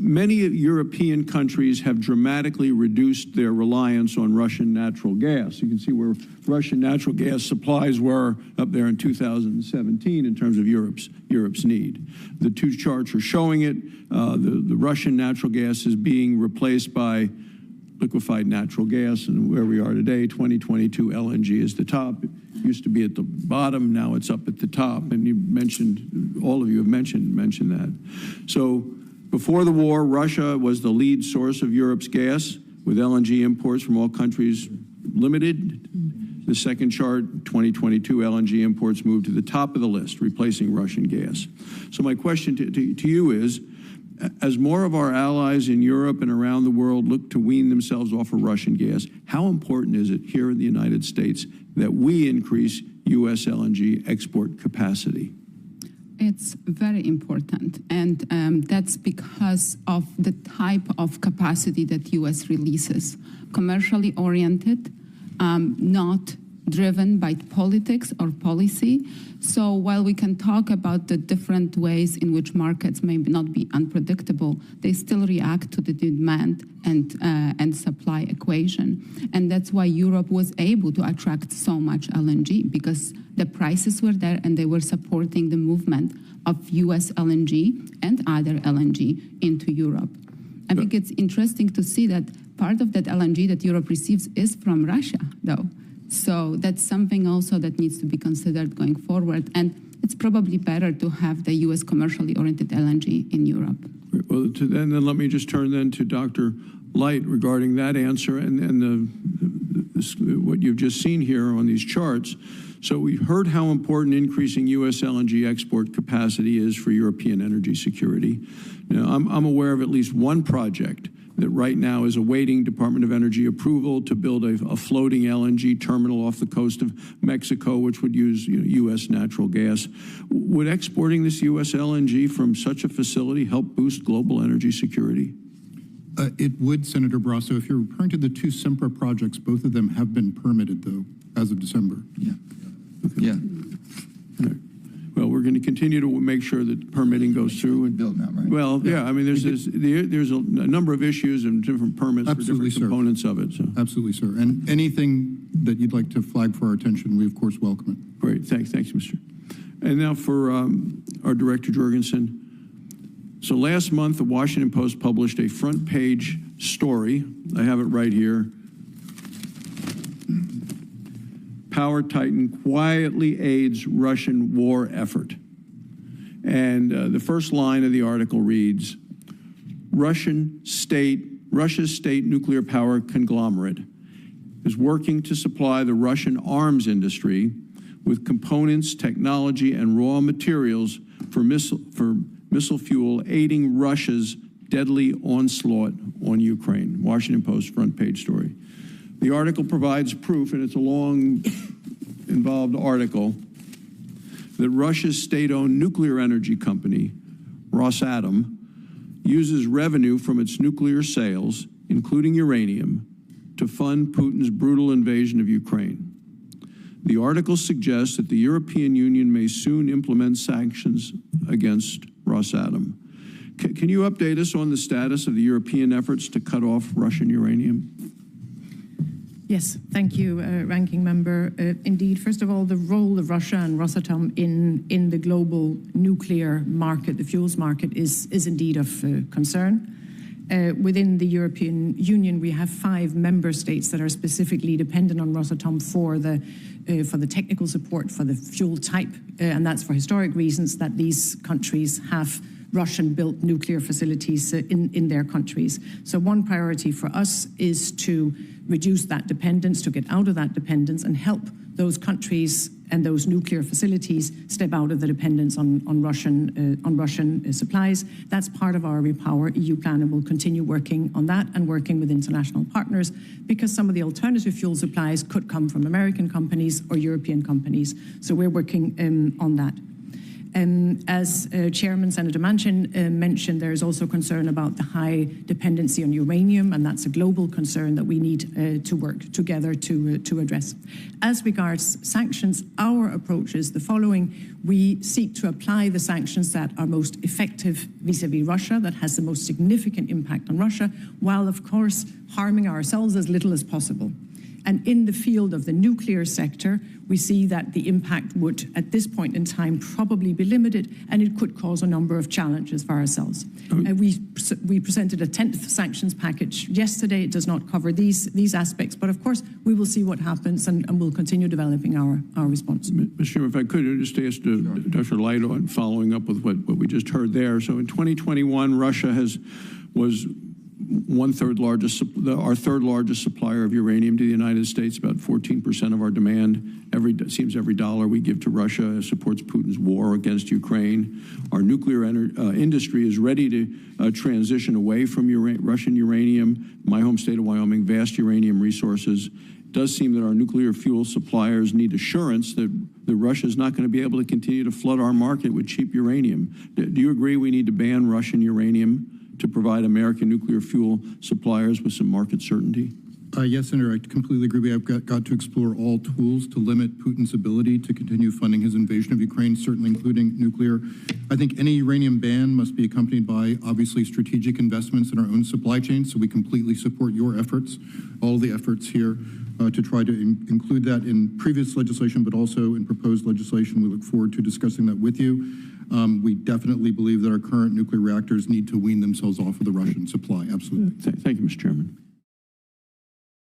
many European countries have dramatically reduced their reliance on Russian natural gas. You can see where Russian natural gas supplies were up there in 2017 in terms of Europe's need. The two charts are showing it. The Russian natural gas is being replaced by liquefied natural gas, and where we are today, 2022 LNG is the top. It used to be at the bottom, now it's up at the top, and you mentioned, all of you have mentioned that. So before the war, Russia was the lead source of Europe's gas, with LNG imports from all countries limited. The second chart, 2022 LNG imports moved to the top of the list, replacing Russian gas. So my question to you is, as more of our allies in Europe and around the world look to wean themselves off of Russian gas, how important is it here in the United States that we increase U.S. LNG export capacity? It's very important, and that's because of the type of capacity that U.S. releases. Commercially oriented, not driven by politics or policy. So while we can talk about the different ways in which markets may not be unpredictable, they still react to the demand and supply equation. And that's why Europe was able to attract so much LNG, because the prices were there and they were supporting the movement of US LNG and other LNG into Europe. I think it's interesting to see that part of that LNG that Europe receives is from Russia, though. So that's something also that needs to be considered going forward. And it's probably better to have the U.S. commercially oriented LNG in Europe. Well, then let me just turn then to Dr. Light regarding that answer and what you've just seen here on these charts. So we've heard how important increasing U.S. LNG export capacity is for European energy security. Now, I'm aware of at least one project that right now is awaiting Department of Energy approval to build a floating LNG terminal off the coast of Mexico, which would use U.S. natural gas. Would exporting this U.S. LNG from such a facility help boost global energy security? It would, Senator Barrasso. If you're referring to the two Sempra projects, both of them have been permitted, though, as of December. Yeah. Okay. Yeah. All right. Well, we're going to continue to make sure that permitting goes through. And build now, right? Well, yeah. I mean, there's a number of issues and different permits Absolutely, for different components of it. So. Absolutely, sir. And anything that you'd like to flag for our attention, we of course welcome it. Great. Thanks, Mr. And now for our Director Jørgensen. So last month, the Washington Post published a front-page story. I have it right here. Power Titan quietly aids Russian war effort. And the first line of the article reads, Russia's state nuclear power conglomerate is working to supply the Russian arms industry with components, technology, and raw materials for missile fuel, aiding Russia's deadly onslaught on Ukraine. Washington Post front page story. The article provides proof, and it's a long, involved article, that Russia's state-owned nuclear energy company, Rosatom, uses revenue from its nuclear sales, including uranium, to fund Putin's brutal invasion of Ukraine. The article suggests that the European Union may soon implement sanctions against Rosatom. Can you update us on the status of the European efforts to cut off Russian uranium? Yes, thank you, Ranking Member. Indeed, first of all, the role of Russia and Rosatom in the global nuclear market, the fuels market, is indeed of concern. Within the European Union, we have 5 member states that are specifically dependent on Rosatom for the technical support for the fuel type, and that's for historic reasons that these countries have Russian-built nuclear facilities in their countries. So one priority for us is to reduce that dependence, to get out of that dependence and help those countries and those nuclear facilities step out of the dependence on Russian supplies. That's part of our Repower EU plan, and we'll continue working on that and working with international partners, because some of the alternative fuel supplies could come from American companies or European companies. So we're working on that. As Chairman Senator Manchin mentioned, there is also concern about the high dependency on uranium, and that's a global concern that we need to work together to address. As regards sanctions, our approach is the following. We seek to apply the sanctions that are most effective vis-à-vis Russia, that has the most significant impact on Russia, while of course harming ourselves as little as possible. And in the field of the nuclear sector, we see that the impact would, at this point in time, probably be limited, and it could cause a number of challenges for ourselves. We presented a 10th sanctions package yesterday. It does not cover these aspects, but of course, we will see what happens, and we'll continue developing our response. Mr. Chairman, if I could just ask Dr. Light on following up with what we just heard there. So in 2021, Russia was our third largest supplier of uranium to the United States, about 14% of our demand. It seems every dollar we give to Russia supports Putin's war against Ukraine. Our nuclear industry is ready to transition away from Russian uranium. My home state of Wyoming, vast uranium resources. It does seem that our nuclear fuel suppliers need assurance that Russia is not going to be able to continue to flood our market with cheap uranium. Do you agree we need to ban Russian uranium to provide American nuclear fuel suppliers with some market certainty? Yes, Senator, I completely agree. We have got to explore all tools to limit Putin's ability to continue funding his invasion of Ukraine, certainly including nuclear. I think any uranium ban must be accompanied by, obviously, strategic investments in our own supply chain, so we completely support your efforts, all the efforts here, to try to include that in previous legislation, but also in proposed legislation. We look forward to discussing that with you. We definitely believe that our current nuclear reactors need to wean themselves off of the Russian supply. Absolutely. Thank you, Mr. Chairman.